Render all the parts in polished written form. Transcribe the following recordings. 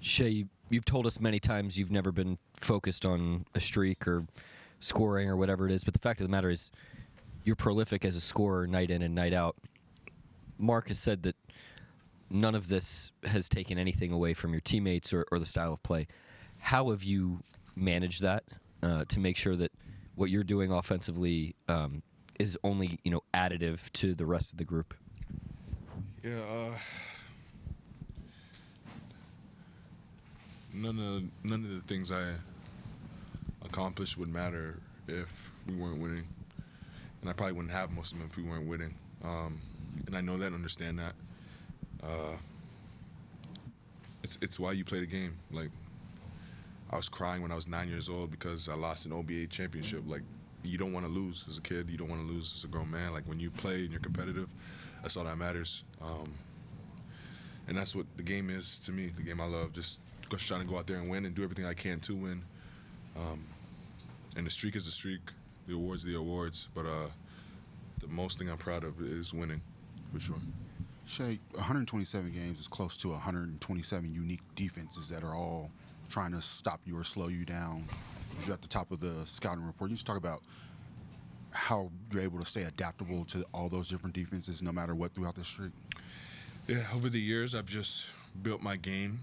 Shay, you've told us many times you've never been focused on a streak or scoring or whatever it is, but the fact of the matter is you're prolific as a scorer night in and night out. Mark has said that none of this has taken anything away from your teammates or the style of play. How have you managed that to make sure that what you're doing offensively is only additive to the rest of the group? Yeah, none of the things I accomplished would matter if we weren't winning, and I probably wouldn't have most of them if we weren't winning. And I know that, and understand that. It's why you play the game. Like, I was crying when I was 9 years old because I lost an OBA championship. Like, you don't want to lose as a kid. You don't want to lose as a grown man. Like, when you play and you're competitive, that's all that matters. And that's what the game is to me, the game I love. Just trying to go out there and win and do everything I can to win. And the streak is the streak, the awards the awards. But the most thing I'm proud of is winning, for sure. Shay, 127 games is close to 127 unique defenses that are all trying to stop you or slow you down. You're at the top of the scouting report. You just talk about how you're able to stay adaptable to all those different defenses no matter what throughout the streak. Yeah, over the years, I've just built my game,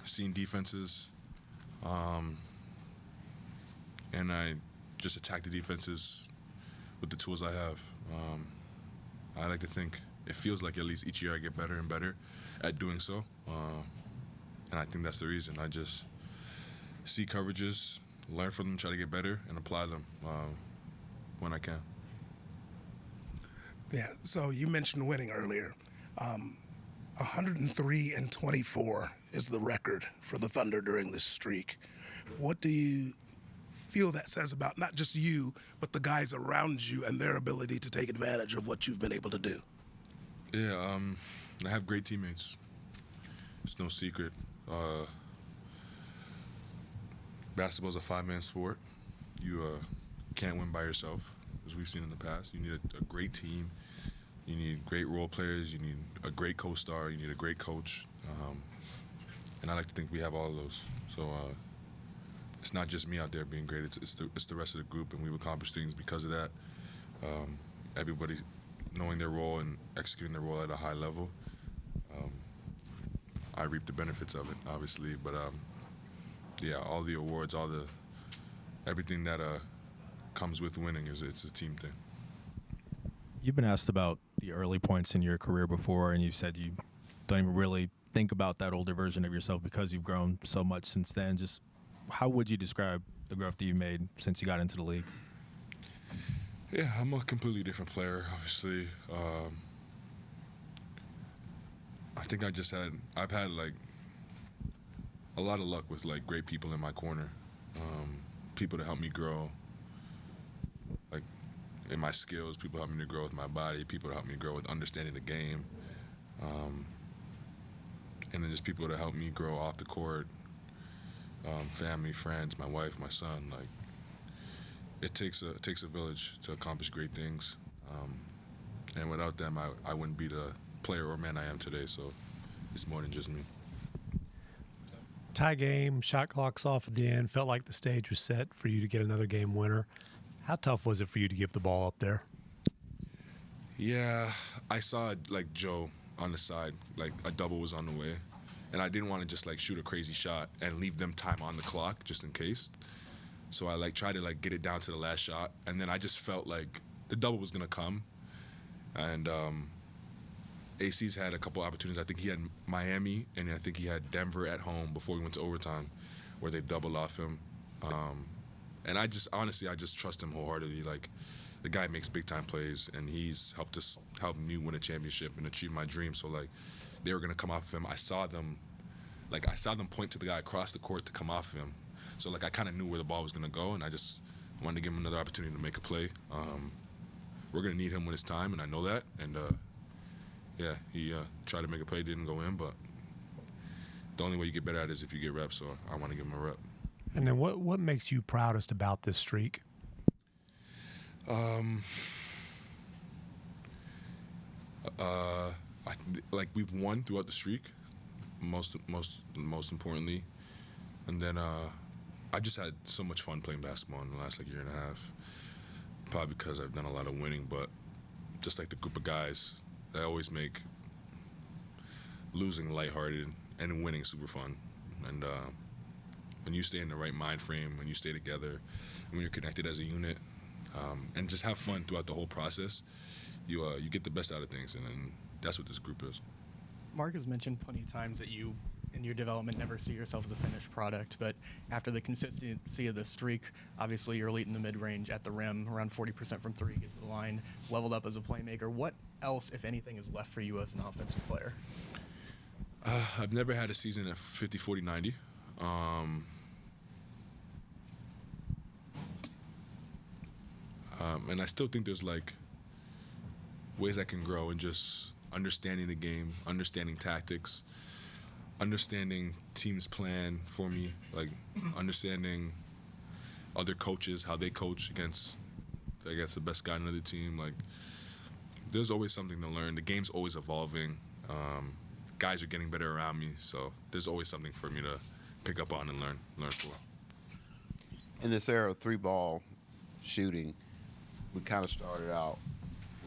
seen defenses, and I just attack the defenses with the tools I have. I like to think it feels like at least each year I get better and better at doing so, and I think that's the reason. I just see coverages, learn from them, try to get better, and apply them when I can. Yeah, so you mentioned winning earlier. 103-24 is the record for the Thunder during this streak. What do you feel that says about not just you, but the guys around you and their ability to take advantage of what you've been able to do? Yeah, I have great teammates. It's no secret. Basketball's a five-man sport. You can't win by yourself, as we've seen in the past. You need a great team. You need great role players. You need a great co-star. You need a great coach. And I like to think we have all of those. So it's not just me out there being great. It's the rest of the group, and we've accomplished things because of that. Everybody knowing their role and executing their role at a high level. I reap the benefits of it, obviously. But yeah, all the awards, everything that comes with winning it's a team thing. You've been asked about the early points in your career before, and you said you don't even really think about that older version of yourself because you've grown so much since then. Just how would you describe the growth that you made since you got into the league? Yeah, I'm a completely different player, obviously. I think I've had like a lot of luck with like great people in my corner, people to help me grow, like in my skills, people help me to grow with my body, people to help me grow with understanding the game, and then just people to help me grow off the court, family, friends, my wife, my son. Like it takes a village to accomplish great things, and without them, I wouldn't be the player or man I am today. So it's more than just me. Tie game, shot clock's off at the end. Felt like the stage was set for you to get another game winner. How tough was it for you to give the ball up there? Yeah, I saw like Joe on the side, like a double was on the way, and I didn't want to just like shoot a crazy shot and leave them time on the clock just in case. So I like tried to like get it down to the last shot, and then I just felt like the double was gonna come, and AC's had a couple opportunities. I think he had Miami, and I think he had Denver at home before we went to overtime, where they doubled off him. And I just trust him wholeheartedly. Like, the guy makes big time plays, and he's helped me win a championship and achieve my dream. So like, they were gonna come off of him. I saw them point to the guy across the court to come off of him. So like, I kind of knew where the ball was gonna go, and I just wanted to give him another opportunity to make a play. We're gonna need him when it's time, and I know that. And yeah, he tried to make a play, didn't go in, but the only way you get better at it is if you get reps, so I want to give him a rep. And then what makes you proudest about this streak? Like, we've won throughout the streak, most importantly. And then I just had so much fun playing basketball in the last like year and a half. Probably because I've done a lot of winning, but just like the group of guys, they always make losing lighthearted and winning super fun. And when you stay in the right mind frame, when you stay together, when you're connected as a unit, and just have fun throughout the whole process, you get the best out of things, and that's what this group is. Mark has mentioned plenty of times that you, in your development, never see yourself as a finished product, but after the consistency of the streak, obviously you're elite in the mid-range at the rim, around 40% from three, get to the line, leveled up as a playmaker. What else, if anything, is left for you as an offensive player? I've never had a season at 50, 40, 90. And I still think there's like ways I can grow in just understanding the game, understanding tactics, understanding teams' plan for me, like understanding other coaches, how they coach against, I guess, the best guy on another team. Like, there's always something to learn. The game's always evolving. Guys are getting better around me, so there's always something for me to pick up on and learn for. In this era of three-ball shooting, we kind of started out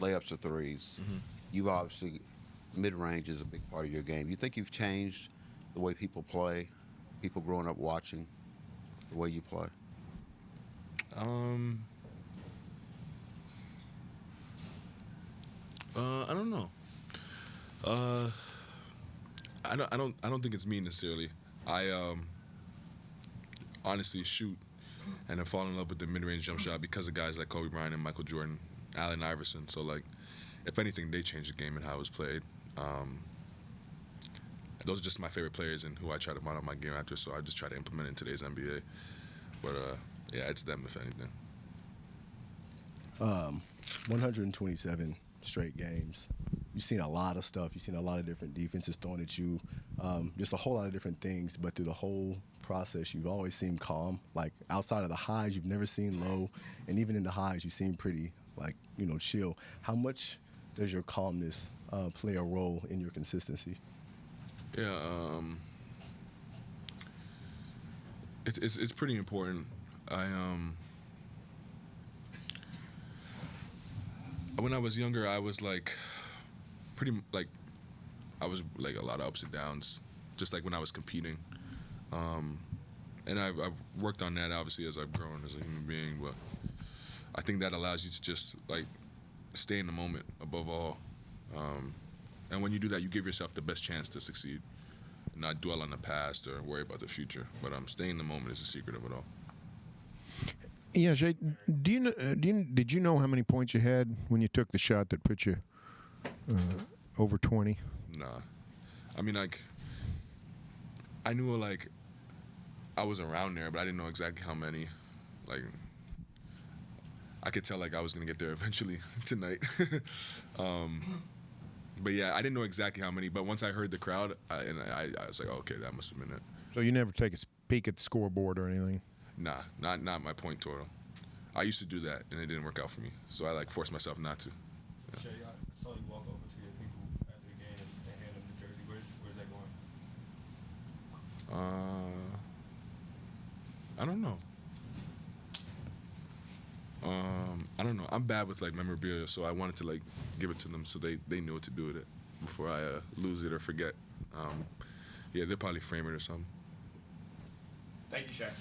layups or threes. Mm-hmm. You obviously, mid-range is a big part of your game. You think you've changed the way people play, people growing up watching the way you play? I don't know. I don't think it's me necessarily. I honestly shoot and have fallen in love with the mid-range jump shot because of guys like Kobe Bryant and Michael Jordan, Allen Iverson. So like, if anything, they changed the game and how it was played. Those are just my favorite players and who I try to model my game after. So I just try to implement it in today's NBA. But yeah, it's them if anything. 127 straight games. You've seen a lot of stuff. You've seen a lot of different defenses thrown at you, just a whole lot of different things. But through the whole process, you've always seemed calm. Like, outside of the highs, you've never seen low. And even in the highs, you seem pretty, like, chill. How much does your calmness play a role in your consistency? Yeah, it's pretty important. When I was younger, I was like I was like a lot of ups and downs, just like when I was competing. And I've worked on that obviously as I've grown as a human being, but I think that allows you to just like stay in the moment above all. And when you do that, you give yourself the best chance to succeed, and not dwell on the past or worry about the future. But staying in the moment is the secret of it all. Yeah, Jay, did you know how many points you had when you took the shot that put you over 20? Nah. I mean, like, I knew, like, I was around there, but I didn't know exactly how many. Like, I could tell, like, I was going to get there eventually tonight. But, yeah, I didn't know exactly how many. But once I heard the crowd, I was like, oh, okay, that must have been it. So you never take a peek at the scoreboard or anything? Nah, not my point total. I used to do that, and it didn't work out for me. So I, like, forced myself not to. Yeah. Shay, I saw you walk over to your people after the game and hand them the jersey. Where's that going? I don't know. I don't know. I'm bad with like memorabilia, so I wanted to like give it to them so they knew what to do with it before I lose it or forget. Yeah, they'll probably frame it or something. Thank you, Shaq.